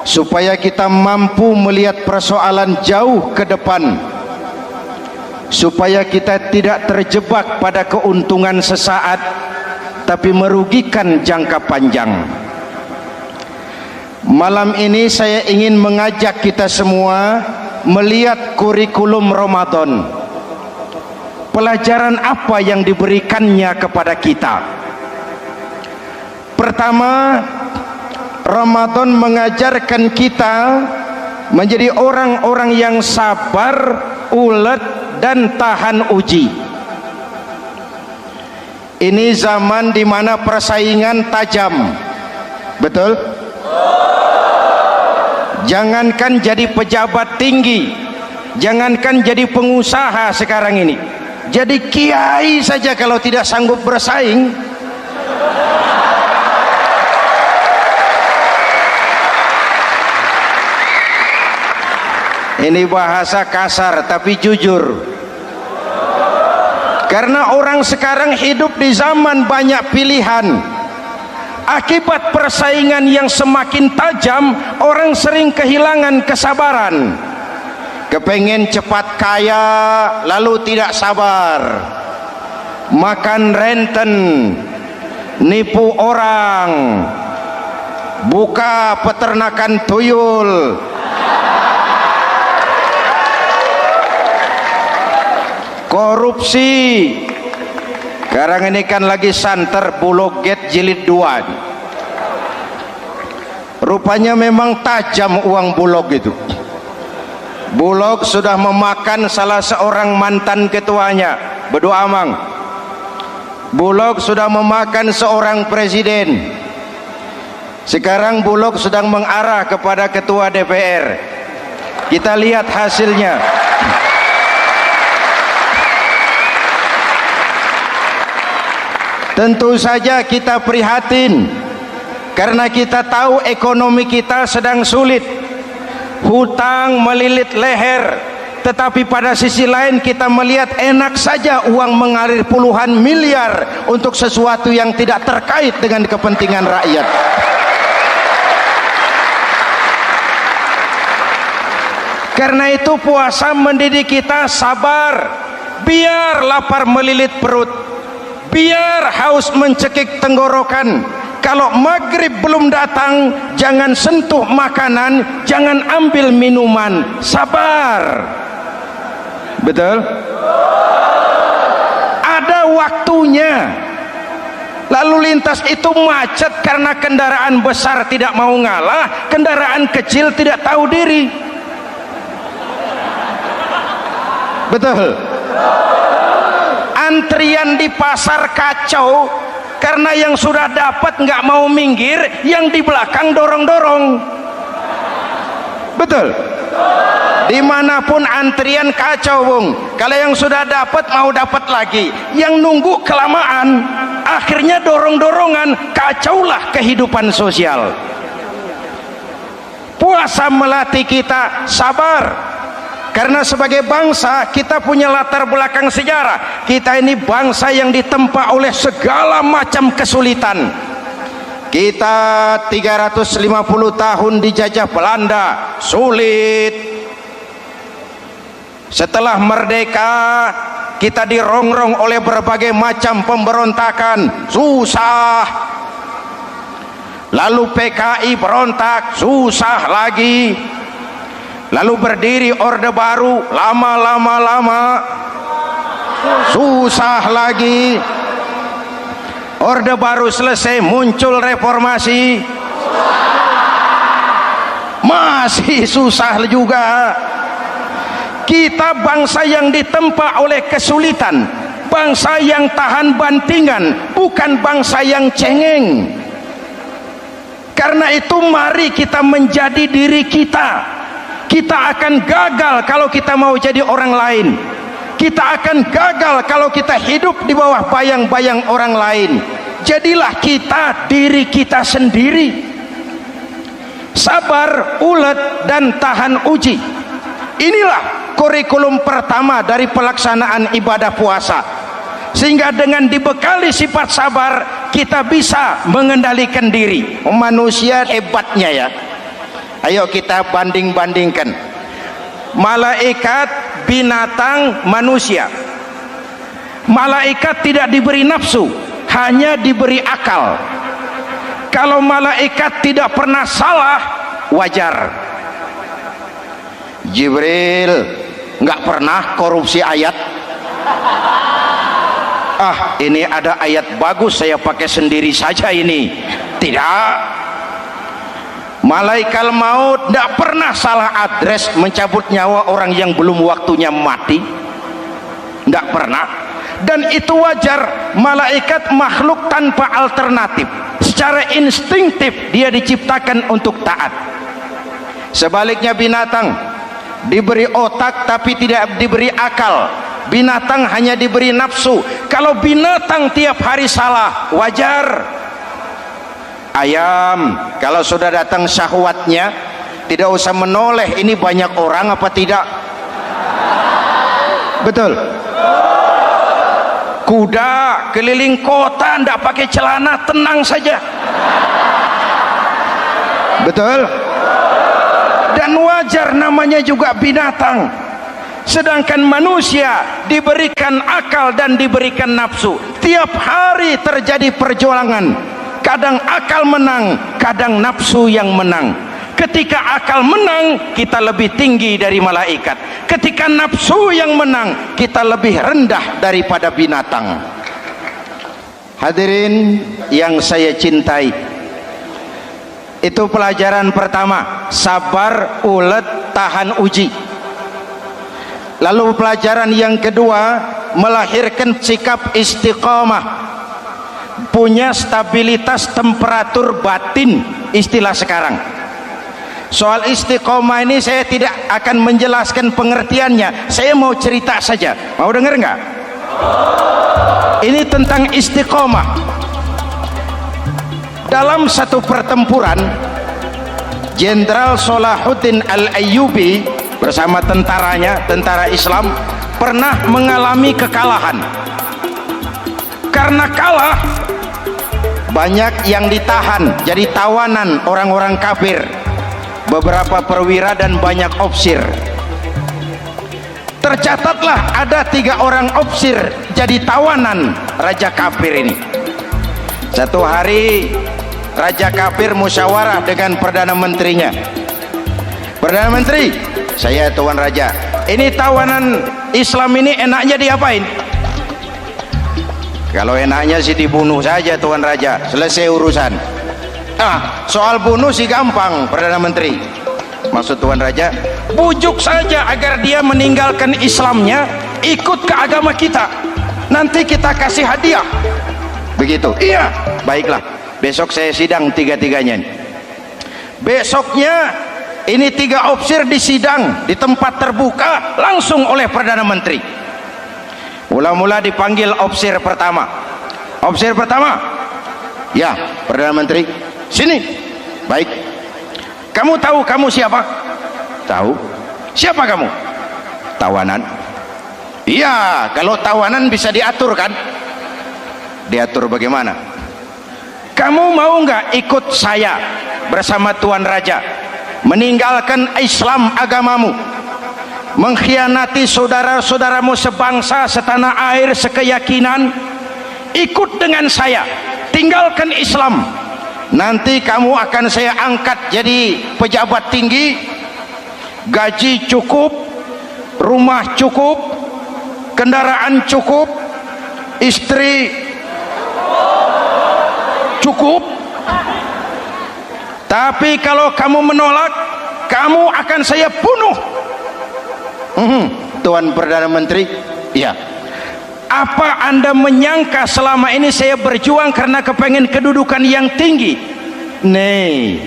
supaya kita mampu melihat persoalan jauh ke depan, supaya kita tidak terjebak pada keuntungan sesaat tapi merugikan jangka panjang. Malam ini saya ingin mengajak kita semua melihat kurikulum Ramadan. Pelajaran apa yang diberikannya kepada kita? Pertama, Ramadan mengajarkan kita menjadi orang-orang yang sabar, ulet, dan tahan uji. Ini zaman di mana persaingan tajam, betul? Jangankan jadi pejabat tinggi, jangankan jadi pengusaha sekarang ini, jadi kiai saja kalau tidak sanggup bersaing, ini bahasa kasar tapi jujur, karena orang sekarang hidup di zaman banyak pilihan. Akibat persaingan yang semakin tajam, orang sering kehilangan kesabaran. Kepengen cepat kaya lalu tidak sabar, makan renten, nipu orang, buka peternakan tuyul, korupsi. Sekarang ini kan lagi santer Bulog Gate jilid 2. Rupanya memang tajam uang Bulog itu. Bulog sudah memakan salah seorang mantan ketuanya, Bedu Amang. Bulog sudah memakan seorang presiden. Sekarang Bulog sedang mengarah kepada ketua DPR. Kita lihat hasilnya. Tentu saja kita prihatin, karena kita tahu ekonomi kita sedang sulit. Hutang melilit leher, tetapi pada sisi lain kita melihat enak saja uang mengalir puluhan miliar untuk sesuatu yang tidak terkait dengan kepentingan rakyat. Karena itu puasa mendidik kita sabar, biar lapar melilit perut, biar haus mencekik tenggorokan. Kalau maghrib belum datang, jangan sentuh makanan, jangan ambil minuman, sabar. Betul? Ada waktunya. Lalu lintas itu macet karena kendaraan besar tidak mau ngalah, kendaraan kecil tidak tahu diri. Betul? Antrian di pasar kacau karena yang sudah dapat nggak mau minggir, yang di belakang dorong-dorong. Betul? Dimanapun antrian kacau, Bung. Kalau yang sudah dapat mau dapat lagi, yang nunggu kelamaan, akhirnya dorong-dorongan, kacaulah kehidupan sosial. Puasa melatih kita sabar. Karena sebagai bangsa kita punya latar belakang sejarah. Kita ini bangsa yang ditempa oleh segala macam kesulitan. Kita 350 tahun dijajah Belanda, sulit. Setelah merdeka kita dirongrong oleh berbagai macam pemberontakan, susah. Lalu PKI berontak, susah lagi. Lalu berdiri Orde Baru, lama, susah lagi. Orde Baru selesai, muncul reformasi, masih susah juga. Kita bangsa yang ditempa oleh kesulitan, bangsa yang tahan bantingan, bukan bangsa yang cengeng. Karena itu mari kita menjadi diri kita. Kita akan gagal kalau kita mau jadi orang lain. Kita akan gagal kalau kita hidup di bawah bayang-bayang orang lain. Jadilah kita diri kita sendiri. Sabar, ulet, dan tahan uji. Inilah kurikulum pertama dari pelaksanaan ibadah puasa. Sehingga dengan dibekali sifat sabar, kita bisa mengendalikan diri. Manusia hebatnya ya. Ayo kita banding-bandingkan. Malaikat, binatang, manusia. Malaikat tidak diberi nafsu, hanya diberi akal. Kalau malaikat tidak pernah salah, wajar. Jibril nggak pernah korupsi ayat. Ah, ini ada ayat bagus, saya pakai sendiri saja ini. Tidak. Malaikat maut tidak pernah salah address mencabut nyawa orang yang belum waktunya mati. Tidak pernah. Dan itu wajar. Malaikat makhluk tanpa alternatif. Secara instinktif dia diciptakan untuk taat. Sebaliknya binatang diberi otak tapi tidak diberi akal. Binatang hanya diberi nafsu. Kalau binatang tiap hari salah, wajar. Ayam kalau sudah datang syahwatnya tidak usah menoleh, ini banyak orang apa tidak. Betul. Kuda keliling kota tidak pakai celana, tenang saja. Betul. Dan wajar, namanya juga binatang. Sedangkan manusia diberikan akal dan diberikan nafsu. Tiap hari terjadi perjuangan. Kadang akal menang, kadang nafsu yang menang. Ketika akal menang, kita lebih tinggi dari malaikat. Ketika nafsu yang menang, kita lebih rendah daripada binatang. Hadirin yang saya cintai, itu pelajaran pertama, sabar, ulet, tahan uji. Lalu pelajaran yang kedua, melahirkan sikap istiqamah, punya stabilitas temperatur batin, istilah sekarang. Soal istiqomah ini saya tidak akan menjelaskan pengertiannya, saya mau cerita saja. Mau dengar nggak? Ini tentang istiqomah. Dalam satu pertempuran, Jenderal Salahuddin Al-Ayyubi bersama tentaranya, tentara Islam, pernah mengalami kekalahan. Karena kalah, banyak yang ditahan jadi tawanan orang-orang kafir, beberapa perwira dan banyak ofsir. Tercatatlah ada 3 orang ofsir jadi tawanan raja kafir ini. Satu hari raja kafir musyawarah dengan perdana menterinya. Perdana menteri, saya tuan raja, ini tawanan Islam ini enaknya diapain? Kalau enaknya sih dibunuh saja tuan raja, selesai urusan. Soal bunuh sih gampang perdana menteri. Maksud tuan raja, bujuk saja agar dia meninggalkan Islamnya, ikut ke agama kita, nanti kita kasih hadiah. Begitu? Iya, baiklah. Besok saya sidang 3-3-nya. Besoknya ini 3 ofsir disidang di tempat terbuka langsung oleh perdana menteri. Mula-mula dipanggil ofsir pertama. Ofsir pertama, ya perdana menteri, sini. Baik. Kamu tahu kamu siapa? Tahu. Siapa kamu? Tawanan? Iya, kalau tawanan bisa diatur kan? Diatur bagaimana? Kamu mau nggak ikut saya bersama Tuan Raja meninggalkan Islam agamamu, mengkhianati saudara-saudaramu sebangsa, setanah air, sekeyakinan? Ikut dengan saya, tinggalkan Islam. Nanti kamu akan saya angkat jadi pejabat tinggi, gaji cukup, rumah cukup, kendaraan cukup, istri cukup. Tapi kalau kamu menolak, kamu akan saya bunuh. Tuan Perdana Menteri, iya. Apa Anda menyangka selama ini saya berjuang karena kepengen kedudukan yang tinggi? Nih,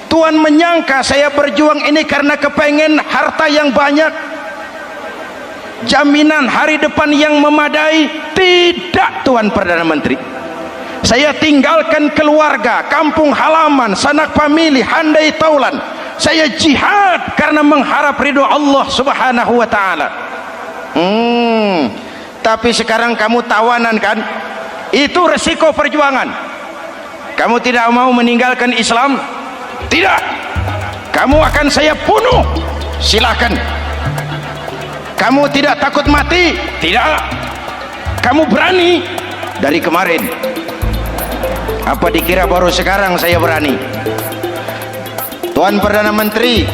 Tuan menyangka saya berjuang ini karena kepengen harta yang banyak, jaminan hari depan yang memadai? Tidak, Tuan Perdana Menteri. Saya tinggalkan keluarga, kampung halaman, sanak famili, handai taulan. Saya jihad karena mengharap ridho Allah Subhanahu wa ta'ala. Tapi sekarang kamu tawanan kan? Itu resiko perjuangan. Kamu tidak mau meninggalkan Islam? Tidak. Kamu akan saya bunuh. Silakan. Kamu tidak takut mati? Tidak. Kamu berani? Dari kemarin. Apa dikira baru sekarang saya berani? Tuan Perdana Menteri,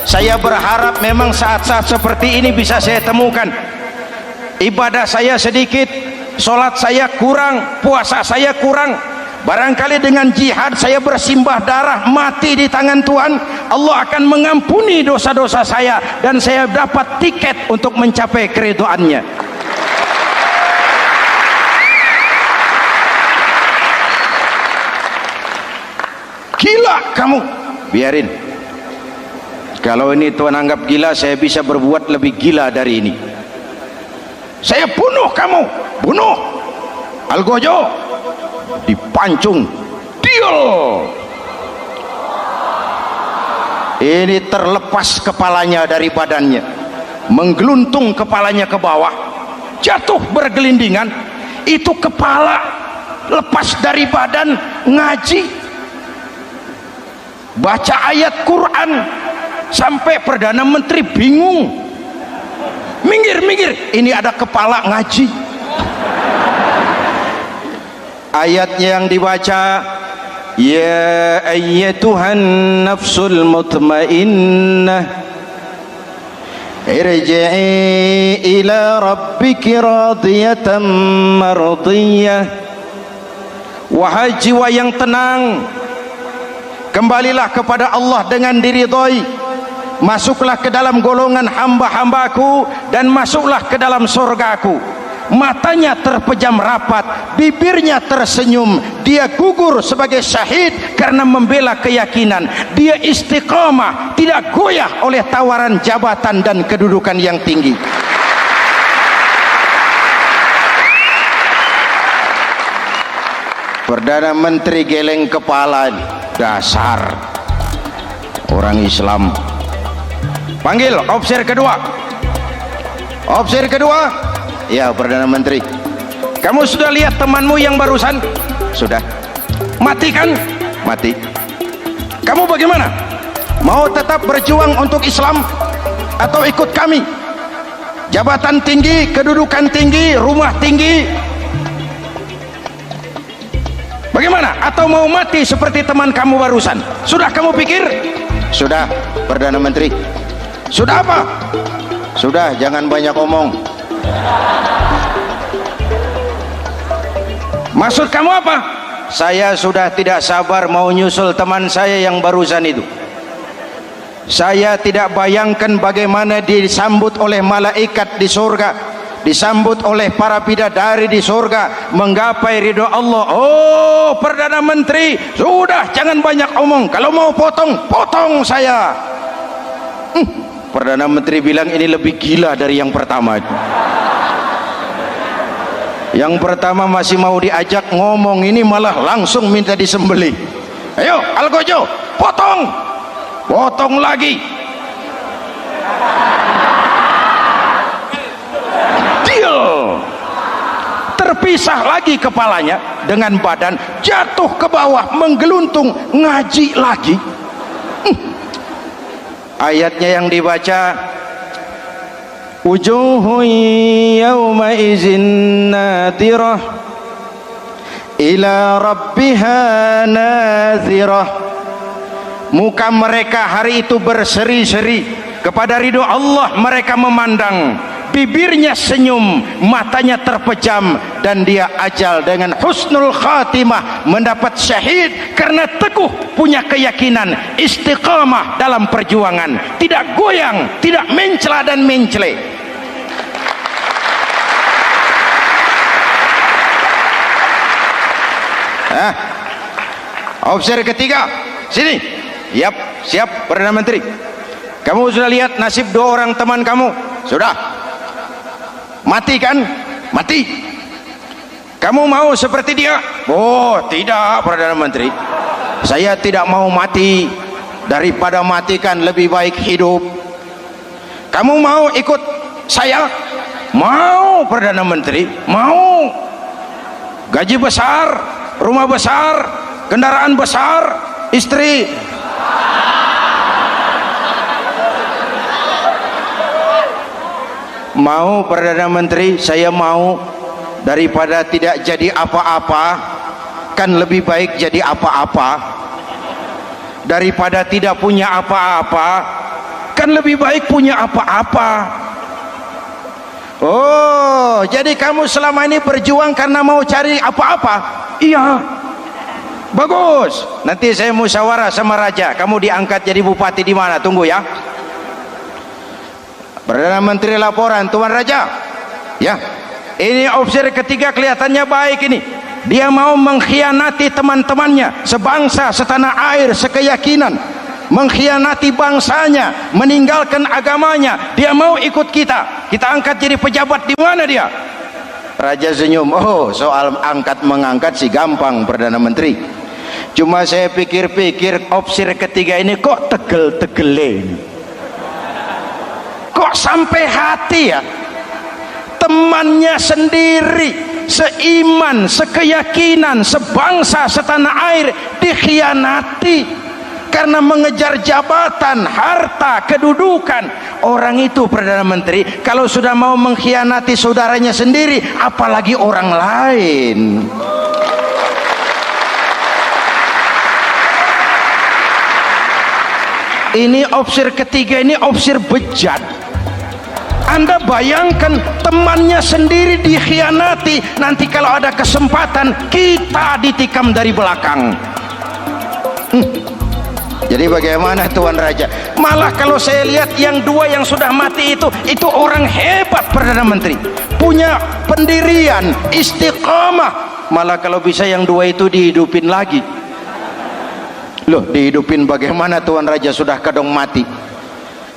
saya berharap memang saat-saat seperti ini bisa saya temukan. Ibadah saya sedikit, sholat saya kurang, puasa saya kurang. Barangkali dengan jihad saya bersimbah darah, mati di tangan Tuhan, Allah akan mengampuni dosa-dosa saya dan saya dapat tiket untuk mencapai keridhaannya. Gila kamu. Biarin. Kalau ini Tuan anggap gila, saya bisa berbuat lebih gila dari ini. Saya bunuh kamu. Bunuh. Algojo dipancung. Deal. Ini terlepas kepalanya dari badannya, menggeluntung kepalanya ke bawah, jatuh bergelindingan. Itu kepala lepas dari badan, ngaji, baca ayat Quran, sampai Perdana Menteri bingung. Minggir, ini ada kepala ngaji. Ayatnya yang dibaca, ya ayyatuhan nafsul mutmainnah irji'i ila rabbiki radiyatan mardiyah. Wahai jiwa yang tenang, kembalilah kepada Allah dengan diridhoi, masuklah ke dalam golongan hamba-hambaku dan masuklah ke dalam surgaku. Matanya terpejam rapat, bibirnya tersenyum, dia gugur sebagai syahid karena membela keyakinan. Dia istiqamah, tidak goyah oleh tawaran jabatan dan kedudukan yang tinggi. Perdana Menteri geleng kepala. Dasar orang Islam. Panggil officer kedua. Officer kedua. Ya, Perdana Menteri. Kamu sudah lihat temanmu yang barusan? Sudah. Mati kan? Mati. Kamu bagaimana? Mau tetap berjuang untuk Islam atau ikut kami? Jabatan tinggi, kedudukan tinggi, rumah tinggi, bagaimana? Atau mau mati seperti teman kamu barusan? Sudah kamu pikir? Sudah, Perdana Menteri. Sudah apa? Sudah, jangan banyak omong. Maksud kamu apa? Saya sudah tidak sabar mau nyusul teman saya yang barusan itu. Saya tidak bayangkan bagaimana disambut oleh malaikat di surga, disambut oleh para bidadari di surga, menggapai ridho Allah. Oh, Perdana Menteri, sudah jangan banyak omong. Kalau mau potong, potong saya. Perdana Menteri bilang ini lebih gila dari yang pertama itu. Yang pertama masih mau diajak ngomong, ini malah langsung minta disembelih. Ayo Algojo, potong. potong lagi, deal, terpisah lagi kepalanya dengan badan, jatuh ke bawah, menggeluntung, ngaji lagi. Ayatnya yang dibaca, wujuhun yawma izin nadirah ila rabbiha nazirah. Muka mereka hari itu berseri-seri kepada ridho Allah. Mereka memandang, bibirnya senyum, matanya terpejam, dan dia ajal dengan husnul khatimah, mendapat syahid karena teguh punya keyakinan, istiqamah dalam perjuangan, tidak goyang, tidak mencela dan mencele. Opsi ketiga, sini. Yap, siap Perdana Menteri. Kamu sudah lihat nasib dua orang teman kamu? Sudah. Mati kan? Mati. Kamu mau seperti dia? Oh, tidak Perdana Menteri. Saya tidak mau mati. Daripada mati kan lebih baik hidup. Kamu mau ikut saya? Mau Perdana Menteri. Mau. Gaji besar, rumah besar, kendaraan besar, istri. Mau Perdana Menteri, saya mau. Daripada tidak jadi apa-apa, kan lebih baik jadi apa-apa. Daripada tidak punya apa-apa, kan lebih baik punya apa-apa. Oh, jadi kamu selama ini berjuang karena mau cari apa-apa? Iya. Bagus. Nanti saya musyawarah sama raja. Kamu diangkat jadi bupati di mana? Tunggu ya. Perdana Menteri laporan, Tuan Raja. Ya, ini opsi ketiga kelihatannya baik ini. Dia mau mengkhianati teman-temannya, sebangsa, setanah air, sekeyakinan, mengkhianati bangsanya, meninggalkan agamanya. Dia mau ikut kita. Kita angkat jadi pejabat di mana dia? Raja senyum. Oh, soal angkat mengangkat sih gampang Perdana Menteri. Cuma saya pikir-pikir opsi ketiga ini kok tegel-tegelin. Kok sampai hati ya? Temannya sendiri, seiman, sekeyakinan, sebangsa, setanah air dikhianati karena mengejar jabatan, harta, kedudukan. Orang itu Perdana Menteri kalau sudah mau mengkhianati saudaranya sendiri, apalagi orang lain. Ini opsi ketiga, ini opsi bejat. Anda bayangkan temannya sendiri dikhianati, nanti kalau ada kesempatan kita ditikam dari belakang. Jadi bagaimana Tuan Raja? Malah kalau saya lihat yang dua yang sudah mati itu orang hebat Perdana Menteri, punya pendirian, istiqamah. Malah kalau bisa yang dua itu dihidupin lagi. Loh, dihidupin bagaimana Tuan Raja, sudah kadang mati.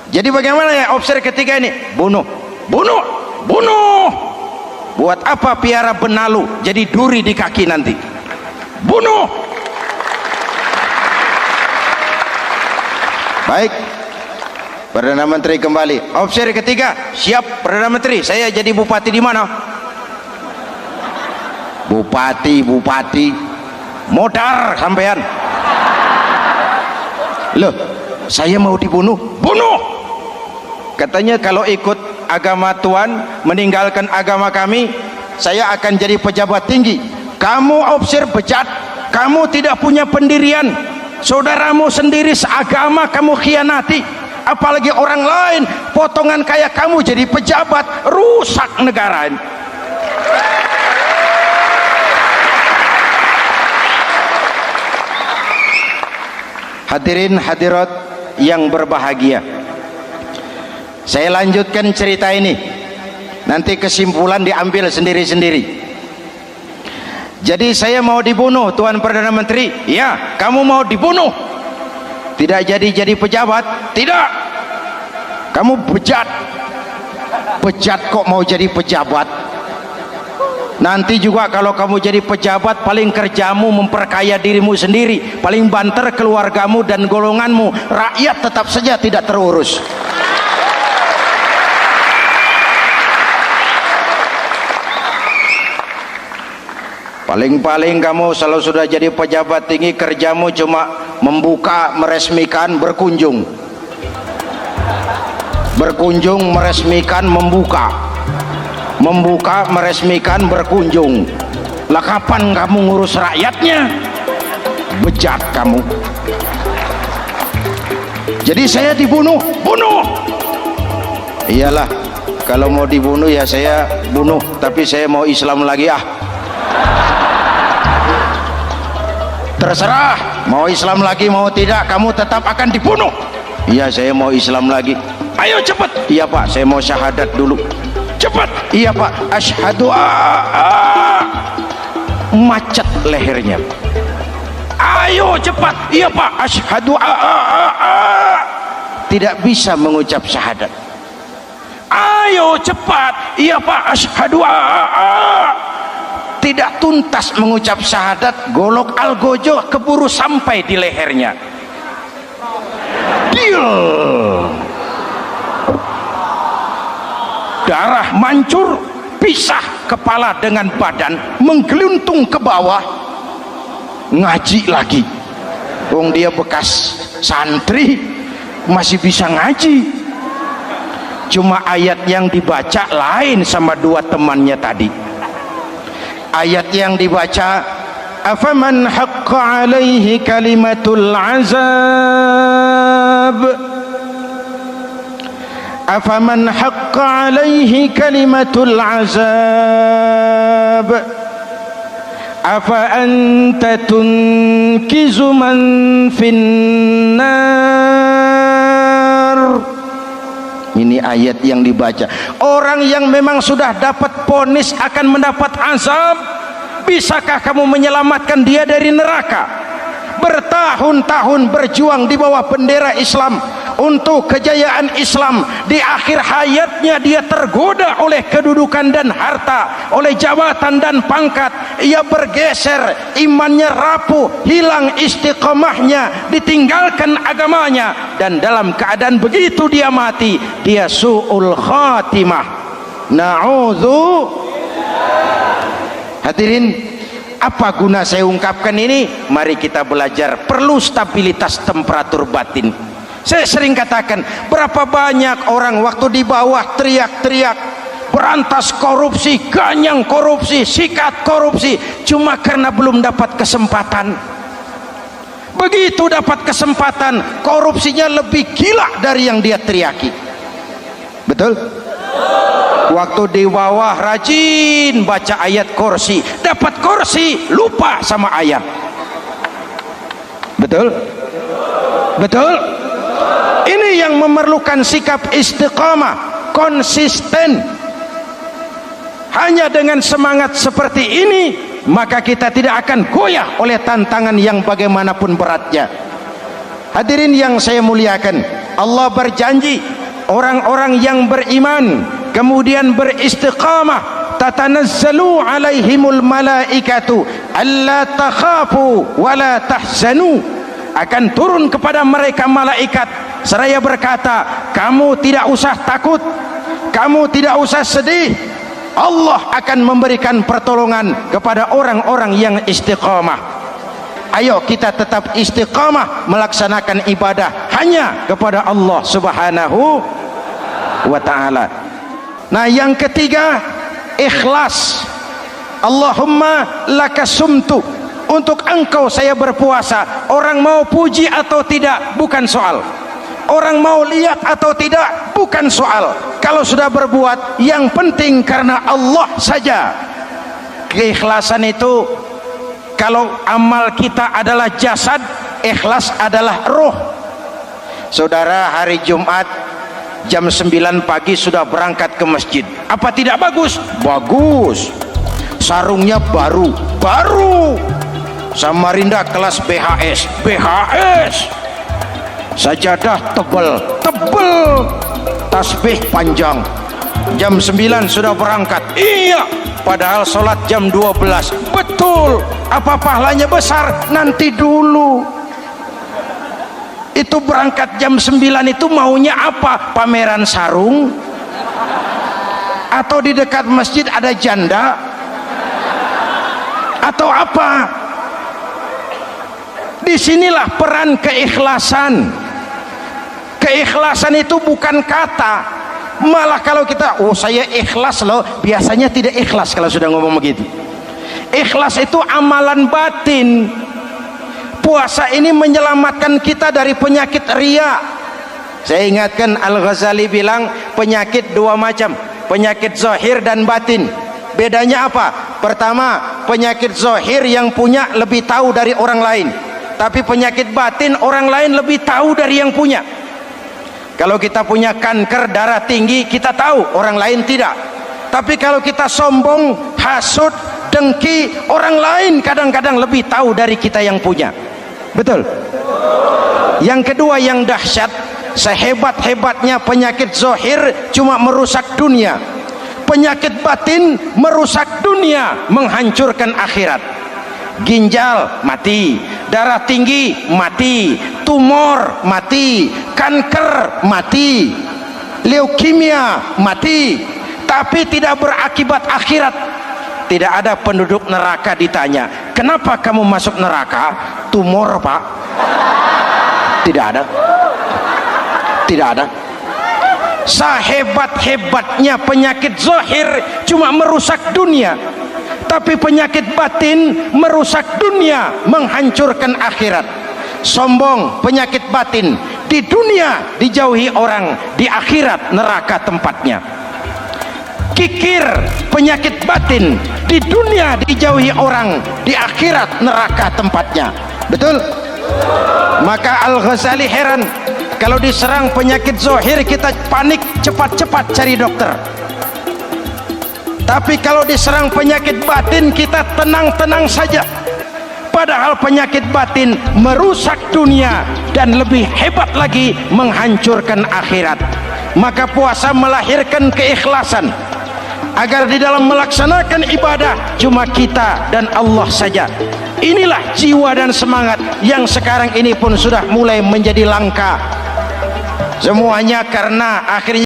Jadi bagaimana ya opsi ketiga ini? Bunuh, bunuh, bunuh. Buat apa piara benalu jadi duri di kaki nanti? Bunuh. Baik, Perdana Menteri kembali. Opsi ketiga, siap Perdana Menteri. Saya jadi bupati di mana? Bupati modar sampean. Loh, saya mau dibunuh. Bunuh. Katanya kalau ikut agama Tuan, meninggalkan agama kami, saya akan jadi pejabat tinggi. Kamu opsi bejat, kamu tidak punya pendirian, saudaramu sendiri seagama kamu khianati, apalagi orang lain potongan kayak kamu jadi pejabat, rusak negara ini. Hadirin hadirat yang berbahagia, saya lanjutkan cerita ini, nanti kesimpulan diambil sendiri-sendiri. Jadi saya mau dibunuh Tuan Perdana Menteri. Ya, kamu mau dibunuh, tidak jadi pejabat? Tidak. Kamu bejat kok mau jadi pejabat. Nanti juga kalau kamu jadi pejabat, paling kerjamu memperkaya dirimu sendiri, paling banter keluargamu dan golonganmu, rakyat tetap saja tidak terurus. Paling-paling kamu kalau sudah jadi pejabat tinggi, kerjamu cuma membuka, meresmikan, berkunjung, meresmikan, membuka, meresmikan, berkunjung. Lah kapan kamu ngurus rakyatnya? Bejat kamu. Jadi saya dibunuh, bunuh. Iyalah, kalau mau dibunuh ya saya bunuh, tapi saya mau Islam lagi ah. Terserah, mau Islam lagi mau tidak, kamu tetap akan dibunuh. Iya, saya mau Islam lagi. Ayo cepat. Iya Pak, saya mau syahadat dulu. Cepat. Iya Pak, asyhadu macet lehernya. Ayo cepat. Iya Pak, asyhadu tidak bisa mengucap syahadat. Ayo cepat. Iya Pak, asyhadu tidak tuntas mengucap syahadat, golok algojo keburu sampai di lehernya. Deal. Darah mancur, pisah kepala dengan badan, menggeluntung ke bawah. Ngaji lagi. Wong dia bekas santri masih bisa ngaji. Cuma ayat yang dibaca lain sama dua temannya tadi. Ayat yang dibaca, afaman haqqa alaihi kalimatul azab, afaman haqqa alaihi kalimatul azab, afa anta tunkizu man finnar. Ini ayat yang dibaca. Orang yang memang sudah dapat vonis akan mendapat azab, bisakah kamu menyelamatkan dia dari neraka? Bertahun-tahun berjuang di bawah bendera Islam untuk kejayaan Islam, di akhir hayatnya dia tergoda oleh kedudukan dan harta, oleh jabatan dan pangkat. Ia bergeser, imannya rapuh, hilang istiqomahnya, ditinggalkan agamanya, dan dalam keadaan begitu dia mati, dia su'ul khatimah. Na'udzu. Hadirin, apa guna saya ungkapkan ini? Mari kita belajar, perlu stabilitas temperatur batin. Saya sering katakan, berapa banyak orang waktu di bawah teriak-teriak berantas korupsi, ganyang korupsi, sikat korupsi, cuma karena belum dapat kesempatan. Begitu dapat kesempatan, korupsinya lebih gila dari yang dia teriaki. Betul? Waktu di bawah rajin baca ayat kursi, dapat kursi lupa sama ayat. Betul? Betul? Ini yang memerlukan sikap istiqamah, konsisten. Hanya dengan semangat seperti ini, maka kita tidak akan goyah oleh tantangan yang bagaimanapun beratnya. Hadirin yang saya muliakan, Allah berjanji, orang-orang yang beriman kemudian beristiqamah, tatanazzalu alaihimul malaikatu alla takhafu wala tahzanu, akan turun kepada mereka malaikat seraya berkata, kamu tidak usah takut, kamu tidak usah sedih. Allah akan memberikan pertolongan kepada orang-orang yang istiqamah. Ayo kita tetap istiqamah melaksanakan ibadah hanya kepada Allah Subhanahu wa ta'ala. Nah, yang ketiga, ikhlas. Allahumma lakasumtu, untuk engkau saya berpuasa. Orang mau puji atau tidak bukan soal, orang mau lihat atau tidak bukan soal. Kalau sudah berbuat, yang penting karena Allah saja. Keikhlasan itu, kalau amal kita adalah jasad, ikhlas adalah roh. Saudara, hari Jumat jam 9 pagi sudah berangkat ke masjid, apa tidak bagus? Bagus. Sarungnya baru, Samarinda kelas BHS, sajadah tebal, tasbih panjang. Jam 9 sudah berangkat. Iya, padahal sholat jam 12. Betul, apa pahalanya besar? Nanti dulu. Itu berangkat jam 9 itu maunya apa? Pameran sarung? Atau di dekat masjid ada janda? Atau apa? Disinilah peran keikhlasan. Keikhlasan itu bukan kata. Malah kalau kita, oh saya ikhlas loh, biasanya tidak ikhlas kalau sudah ngomong begitu. Ikhlas itu amalan batin. Puasa ini menyelamatkan kita dari penyakit riya. Saya ingatkan Al-Ghazali bilang penyakit dua macam, penyakit zahir dan batin. Bedanya apa? Pertama, penyakit zahir yang punya lebih tahu dari orang lain, tapi penyakit batin orang lain lebih tahu dari yang punya. Kalau kita punya kanker darah tinggi, kita tahu, orang lain tidak. Tapi kalau kita sombong, hasud, dengki, orang lain kadang-kadang lebih tahu dari kita yang punya. Betul? Yang kedua yang dahsyat, sehebat-hebatnya penyakit zahir cuma merusak dunia, penyakit batin merusak dunia, menghancurkan akhirat. Ginjal mati, darah tinggi mati, tumor mati, kanker mati, leukemia mati, tapi tidak berakibat akhirat. Tidak ada penduduk neraka ditanya, kenapa kamu masuk neraka? Tumor pak. Tidak ada. Tidak ada. Sehebat-hebatnya penyakit zahir cuma merusak dunia, tapi penyakit batin merusak dunia, menghancurkan akhirat. Sombong penyakit batin, di dunia dijauhi orang, di akhirat neraka tempatnya. Kikir penyakit batin, di dunia dijauhi orang, di akhirat neraka tempatnya. Betul? Maka Al-Ghazali heran, kalau diserang penyakit zahir kita panik, cepat-cepat cari dokter. Tapi kalau diserang penyakit batin kita tenang-tenang saja. Padahal penyakit batin merusak dunia dan lebih hebat lagi menghancurkan akhirat. Maka puasa melahirkan keikhlasan, agar di dalam melaksanakan ibadah cuma kita dan Allah saja. Inilah jiwa dan semangat yang sekarang ini pun sudah mulai menjadi langka. Semuanya karena akhirnya